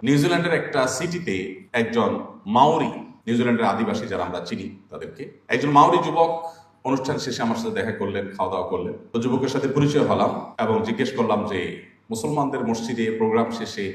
নিউজিল্যান্ডের একটা সিটিতে একজন মাওরি, নিউজিল্যান্ডের আদিবাসী যারা আমরা চিনি তাদেরকে, একজন মাওরি যুবক অনুষ্ঠান শেষে আমার সাথে দেখা করলেন, খাওয়া দাওয়া করলেন। তো যুবকের সাথে পরিচয় হলাম এবং জিজ্ঞেস করলাম যে মুসলমানদের মসজিদে প্রোগ্রাম শেষে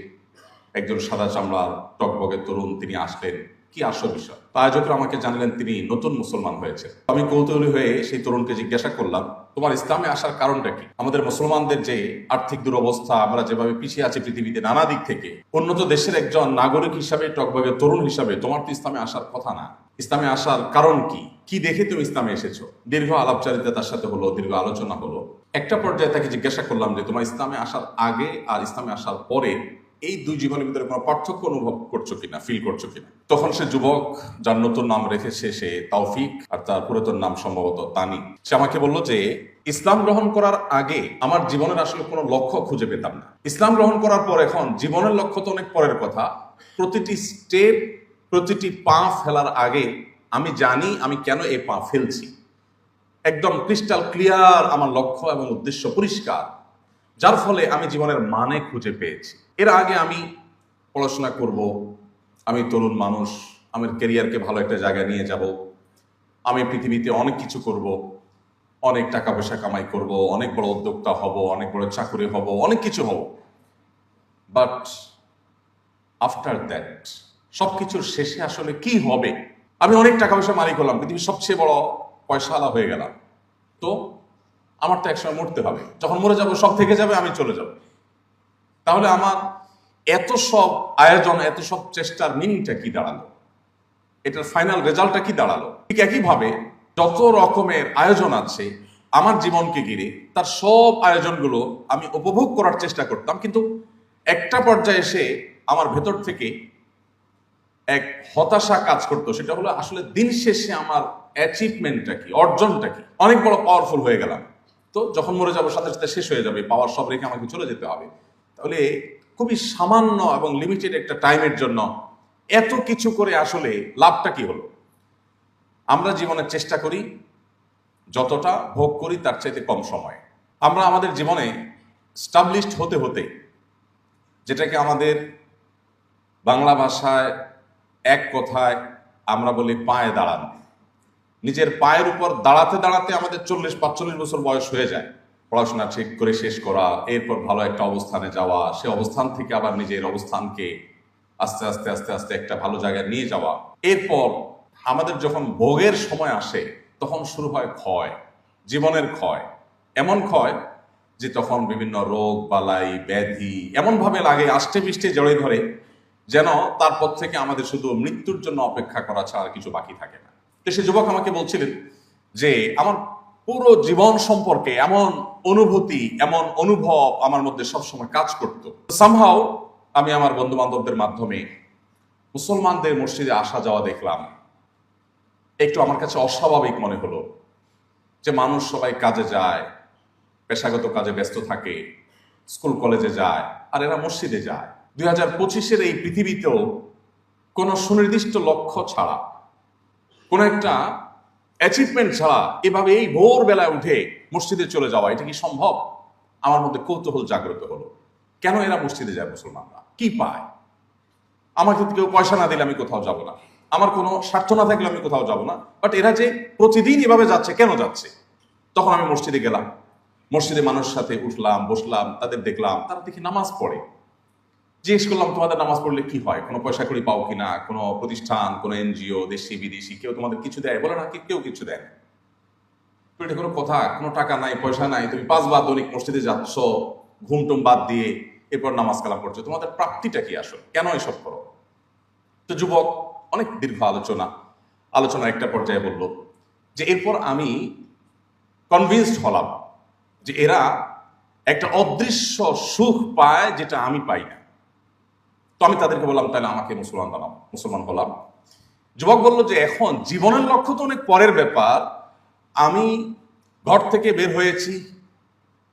একজন সাদা চামড়ার টকবগে তরুণ তিনি আসলেন, কি আসল বিষয়। তো আয়োজকরা আমাকে জানলেন তিনি নতুন মুসলমান হয়েছে। আমি কৌতূহলী হয়ে সেই তরুণকে জিজ্ঞাসা করলাম, তোমার ইসলামে আসার কারণটা কি? আমাদের মুসলমানদের যে আর্থিক দুরবস্থা, আমরা যেভাবে পিছিয়ে আছি পৃথিবীতে নানা দিক থেকে, উন্নত দেশের একজন নাগরিক হিসাবে, টকবগে তরুণ হিসাবে তোমার তো ইসলামে আসার কথা না। ইসলামে আসার কারণ কি? কি দেখে তুমি ইসলামে এসেছো? দীর্ঘ আলাপচারিতা তার সাথে হলো, দীর্ঘ আলোচনা হলো। একটা পর্যায়ে তাকে জিজ্ঞাসা করলাম যে তোমার ইসলামে আসার আগে আর ইসলামে আসার পরে এই দুই জীবনের ভিতরে কোনো পার্থক্য অনুভব করছো কিনা, ফিল করছো কিনা? তখন সে যুবক, যার নতুন নাম রেখেছে সে তৌফিক, আর তার পুরাতন নাম সম্ভবত তানি, সে আমাকে বলল যে ইসলাম গ্রহণ করার আগে আমার জীবনের আসলে কোনো লক্ষ্য খুঁজে পেতাম না। ইসলাম গ্রহণ করার পর এখন জীবনের লক্ষ্য তো অনেক পরের কথা। প্রতিটি স্টেপ, প্রতিটি পা ফেলার আগে আমি জানি আমি কেন এই পা ফেলছি। একদম ক্রিস্টাল ক্লিয়ার আমার লক্ষ্য এবং উদ্দেশ্য পরিষ্কার, যার ফলে আমি জীবনের মানে খুঁজে পেয়েছি। এর আগে আমি পড়াশোনা করব, আমি তরুণ মানুষ, আমার ক্যারিয়ারকে ভালো একটা জায়গায় নিয়ে যাব, আমি পৃথিবীতে অনেক কিছু করব, অনেক টাকা পয়সা কামাই করব, অনেক বড় উদ্যোক্তা হব, অনেক বড় চাকরি হব, অনেক কিছু হব। বাট আফটার দ্যাট, সবকিছুর শেষে আসলে কি হবে? আমি অনেক টাকা পয়সা মালিক হলাম, পৃথিবীর সবচেয়ে বড় পয়সাওয়ালা হয়ে গেলাম, তো আমার তো একসময় মরতে হবে। যখন মরে যাব সব থেকে যাবে, আমি চলে যাব। তাহলে আমার এত সব আয়োজন, এত সব চেষ্টার মিনিংটা কি দাঁড়ালো? এটার ফাইনাল রেজাল্টটা কি দাঁড়ালো? ঠিক একইভাবে যত রকমের আয়োজন আছে আমার জীবনকে ঘিরে, তার সব আয়োজনগুলো আমি উপভোগ করার চেষ্টা করতাম, কিন্তু একটা পর্যায়ে এসে আমার ভেতর থেকে এক হতাশা কাজ করতো। সেটা হলো আসলে দিন শেষে আমার অ্যাচিভমেন্টটা কি, অর্জনটা কি? অনেক বড় পাওয়ারফুল হয়ে গেলাম, তো যখন মরে যাবো সাথে সাথে শেষ হয়ে যাবে, পাওয়ার সব রেখে আমাকে চলে যেতে হবে। তাহলে খুবই সামান্য এবং লিমিটেড একটা টাইমের জন্য এত কিছু করে আসলে লাভটা কি হলো? আমরা জীবনের চেষ্টা করি যতটা ভোগ করি তার চাইতে কম সময়। আমরা আমাদের জীবনে স্টাবলিশড হতে হতে, যেটাকে আমাদের বাংলা ভাষায় এক কথায় আমরা বলি পায়ে দাঁড়ানো, নিজের পায়ের উপর দাঁড়াতে দাঁড়াতে আমাদের 40-45 বছর বয়স হয়ে যায়। পড়াশোনা ঠিক করে শেষ করা, এরপর ভালো একটা অবস্থানে যাওয়া, সে অবস্থান থেকে আবার নিজের অবস্থানকে আস্তে আস্তে আস্তে আস্তে একটা ভালো জায়গায় নিয়ে যাওয়া। এরপর আমাদের যখন ভোগের সময় আসে তখন শুরু হয় ক্ষয়, জীবনের ক্ষয়। এমন ক্ষয় যে তখন বিভিন্ন রোগ বালাই ব্যাধি এমনভাবে লাগে, আষ্টে পৃষ্ঠে জড়িয়ে ধরে, যেন তারপর থেকে আমাদের শুধু মৃত্যুর জন্য অপেক্ষা করা ছাড়া কিছু বাকি থাকে না। তো সে যুবক আমাকে বলছিলেন যে আমার পুরো জীবন সম্পর্কে এমন অনুভূতি, এমন অনুভব আমার মধ্যে সবসময় কাজ করতো। সামহাও আমি আমার বন্ধু বান্ধবদের মাধ্যমে মুসলমানদের মসজিদে আসা যাওয়া দেখলাম, একটু আমার কাছে অস্বাভাবিক মনে হলো যে মানুষ সবাই কাজে যায়, পেশাগত কাজে ব্যস্ত থাকে, স্কুল কলেজে যায়, আর এরা মসজিদে যায়। 2025-এর এই পৃথিবীতেও কোনো সুনির্দিষ্ট লক্ষ্য ছাড়া, কোনো একটা অ্যাচিভমেন্ট ছাড়া এভাবে এই ভোরবেলায় উঠে মসজিদে চলে যাওয়া, এটা কি সম্ভব? আমার মধ্যে কৌতূহল জাগ্রত হলো। কেন এরা মসজিদে যায়? মুসলমানরা কি পায়? আমাকে কেউ পয়সা না দিলে আমি কোথাও যাব না, আমার কোনো স্বার্থ না থাকলে আমি কোথাও যাব না, বাট এরা যে প্রতিদিন এভাবে যাচ্ছে, কেন যাচ্ছে? তখন আমি মসজিদে গেলাম, মসজিদে মানুষের সাথে উঠলাম, বসলাম, তাদের দেখলাম, তারা দেখি নামাজ পড়ে। জিজ্ঞেস করলাম তোমাদের নামাজ পড়লে কি হয়, কোনো পয়সা কড়ি পাও কিনা, কোনো প্রতিষ্ঠান, কোনো এনজিও, দেশি বিদেশি কেউ তোমাদের কিছু দেয়? বলে না, কেউ কিছু দেয় না। এটা কোনো কথা? কোনো টাকা নাই, পয়সা নাই, তুমি 5 বার দৈনিক মসজিদে যাচ্ছ, ঘুমটুম বাদ দিয়ে, এরপর নামাজ কালাম করছো, তোমাদের প্রাপ্তিটা কি আসলে, কেন এসব করো? তো যুবক অনেক দীর্ঘ আলোচনা একটা পর্যায়ে বলল যে এরপর আমি কনভিন্সড হলাম যে এরা একটা অদৃশ্য সুখ পায় যেটা আমি পাই না। তো আমি তাদেরকে বললাম তাহলে আমাকে মুসলমান হলাম। যুবক বলল যে এখন জীবনের লক্ষ্য তো অনেক পরের ব্যাপার, আমি ঘর থেকে বের হয়েছি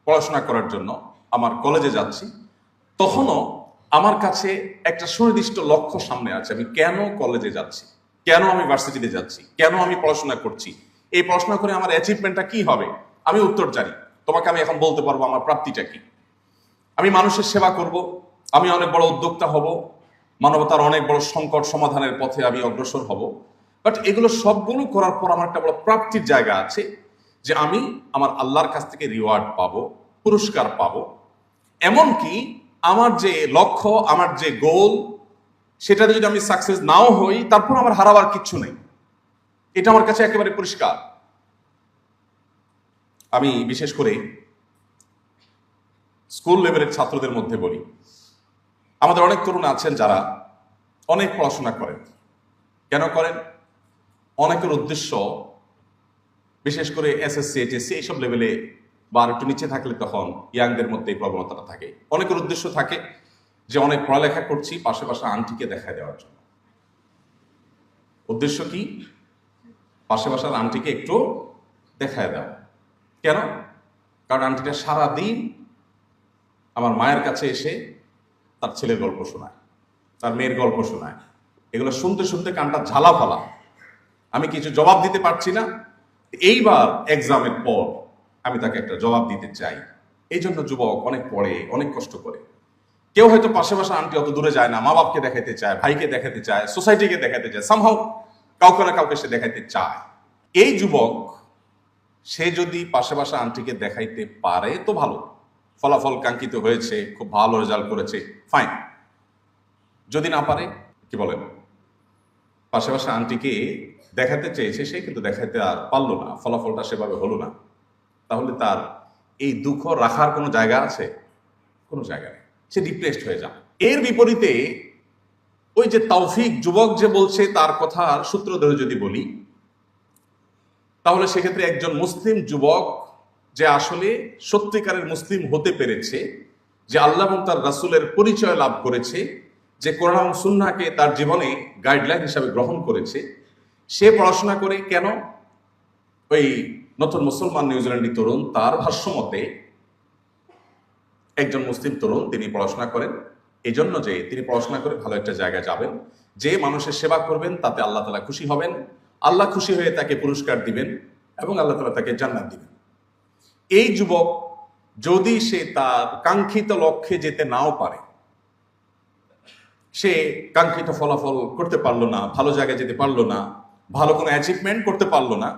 পড়াশোনা করার জন্য, আমার কলেজে যাচ্ছি, তখনও আমার কাছে একটা সুনির্দিষ্ট লক্ষ্য সামনে আছে। আমি কেন কলেজে যাচ্ছি, কেন আমি ভার্সিটিতে যাচ্ছি, কেন আমি পড়াশোনা করছি, এই পড়াশোনা করে আমার অ্যাচিভমেন্টটা কি হবে? আমি উত্তর জানি। তোমাকে আমি এখন বলতে পারবো আমার প্রাপ্তিটা কি। আমি মানুষের সেবা করব, আমি অনেক বড় উদ্যোক্তা হব, মানবতার অনেক বড় সংকট সমাধানের পথে আমি অগ্রসর হব। বাট এগুলো সবগুলো করার পর আমার একটা বড় প্রাপ্তির জায়গা আছে, যে আমি আমার আল্লাহর কাছ থেকে রিওয়ার্ড পাবো, পুরস্কার পাবো। এমনকি আমার যে লক্ষ্য, আমার যে গোল, সেটাতে যদি আমি সাকসেস নাও হই, তারপর আমার হারাবার কিচ্ছু নেই। এটা আমার কাছে একেবারে পরিষ্কার। আমি বিশেষ করে স্কুল লেভেলের ছাত্রদের মধ্যে বলি, আমাদের অনেক তরুণ আছেন যারা অনেক পড়াশোনা করেন। কেন করেন? অনেকের উদ্দেশ্য, বিশেষ করে এসএসসি এইচএসসি এইসব লেভেলে বা আর একটু নিচে থাকলে তখন ইয়াংদের মধ্যে এই প্রবণতাটা থাকে। অনেকের উদ্দেশ্য থাকে যে অনেক পড়ালেখা করছি, পাশে পাশে আন্টিকে দেখায় দেওয়ার জন্য। উদ্দেশ্য কি? পাশে পাশার আন্টিকে একটু দেখায় দেওয়া। কেন? কারণ আন্টিটা সারাদিন আমার মায়ের কাছে এসে তার ছেলের গল্প শোনায়, তার মেয়ের গল্প শোনায়। এগুলো শুনতে শুনতে কানটা ঝালা ফালা, আমি কিছু জবাব দিতে পারছি না। এইবার এক্সামের পর আমি তাকে একটা জবাব দিতে চাই। এই জন্য যুবক অনেক পড়ে, অনেক কষ্ট করে। কেউ হয়তো পাশে পাশে আন্টি অত দূরে যায় না, মা বাপকে দেখাতে চায়, ভাইকে দেখাতে চায়, সোসাইটিকে দেখাতে চায়, সামহাও কাউকে না কাউকে সে দেখাইতে চায়। এই যুবক সে যদি পাশে পাশে আন্টিকে দেখাইতে পারে তো ভালো, ফলাফল কাঙ্ক্ষিত হয়েছে, খুব ভালো রেজাল্ট করেছে, ফাইন। যদি না পারে, কি বলেন, পাশে পাশে আন্টিকে দেখাতে চেয়েছে সে, কিন্তু দেখাতে আর পারলো না, ফলাফলটা সেভাবে হলো না, তাহলে তার এই দুঃখ রাখার কোনো জায়গা আছে? কোনো জায়গা নেই, সে ডিপ্রেসড হয়ে যায়। এর বিপরীতে ওই যে তৌফিক যুবক যে বলছে, তার কথার সূত্র ধরে যদি বলি, তাহলে সেক্ষেত্রে একজন মুসলিম যুবক যে আসলে সত্যিকারের মুসলিম হতে পেরেছে, যে আল্লাহ এবং তার রাসূলের পরিচয় লাভ করেছে, যে কোরআন এবং সুন্নাহকে তার জীবনে গাইডলাইন হিসাবে গ্রহণ করেছে, সে পড়াশোনা করে কেন? ওই নতুন মুসলমান নিউজিল্যান্ডি তরুণ, তার ভাষ্যমতে একজন মুসলিম তরুণ তিনি পড়াশোনা করেন এই জন্য যে তিনি পড়াশোনা করে ভালো একটা জায়গায় যাবেন, যে মানুষের সেবা করবেন তাতে আল্লাহ তাআলা খুশি হবেন, আল্লাহ খুশি হয়ে তাকে পুরস্কার দিবেন এবং আল্লাহ তাআলা তাকে জান্নাত দিবেন। এই যুবক যদি সে তার কাঙ্ক্ষিত লক্ষ্যে যেতে নাও পারে, সে কাঙ্ক্ষিত ফলাফল করতে পারলো না, ভালো জায়গায় যেতে পারলো না, ভালো কোনো অ্যাচিভমেন্ট করতে পারলো না,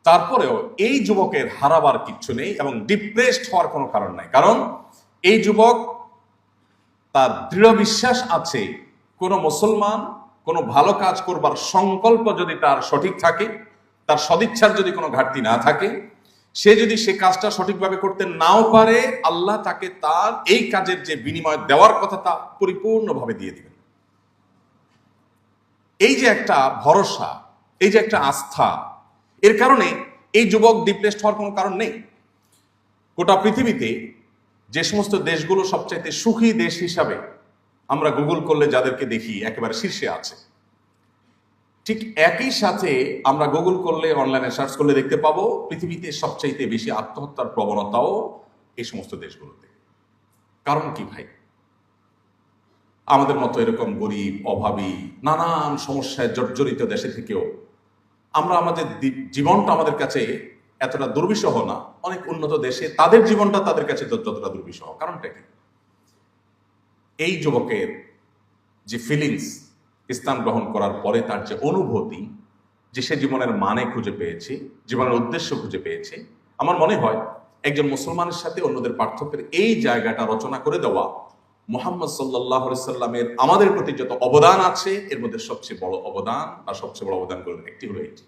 তারপরেও এই যুবকের হারাবার কিচ্ছু নেই এবং ডিপ্রেসড হওয়ার কোনো কারণ নাই। কারণ এই যুবক তার দৃঢ় বিশ্বাস আছে, কোনো মুসলমান কোনো ভালো কাজ করবার সংকল্প যদি তার সঠিক থাকে, তার সদিচ্ছার যদি কোনো ঘাটতি না থাকে, সে যদি সে কাজটা সঠিকভাবে করতে নাও পারে, আল্লাহ তাকে তার এই কাজের যে বিনিময় দেওয়ার কথা তা পরিপূর্ণভাবে দিয়ে দিবেন। এই যে একটা ভরসা, এই যে একটা আস্থা, এর কারণে এই যুবক ডিপ্রেসড হওয়ার কোনো কারণ নেই। গোটা পৃথিবীতে যে সমস্ত দেশগুলো সবচাইতে সুখী দেশ হিসাবে আমরা গুগল করলে যাদেরকে দেখি একেবারে শীর্ষে আছে, ঠিক একই সাথে আমরা গুগল করলে, অনলাইনে সার্চ করলে দেখতে পাবো পৃথিবীতে সবচাইতে বেশি আত্মহত্যার প্রবণতাও এই সমস্ত দেশগুলোতে। কারণ কি ভাই? আমাদের মতো এরকম গরিব, অভাবী, নানান সমস্যায় জর্জরিত দেশে থেকেও আমরা আমাদের জীবনটা আমাদের কাছে এতটা দুর্বিষহ না। অনেক উন্নত দেশে তাদের জীবনটা তাদের কাছে যতটা দুর্বিষহ। কারণটা কি? এই যুবকের যে ফিলিংস, ইসলাম গ্রহণ করার পরে তার যে অনুভূতি, যে সে জীবনের মানে খুঁজে পেয়েছে, জীবনের উদ্দেশ্য খুঁজে পেয়েছে, আমার মনে হয় একজন মুসলমানের সাথে অন্যদের পার্থক্যের এই জায়গাটা রচনা করে দেওয়া মুহাম্মদ সাল্লাল্লাহু আলাইহি সাল্লামের আমাদের প্রতি যত অবদান আছে, এর মধ্যে সবচেয়ে বড় অবদান বা সবচেয়ে বড় অবদানগুলোর একটি হলো এটি।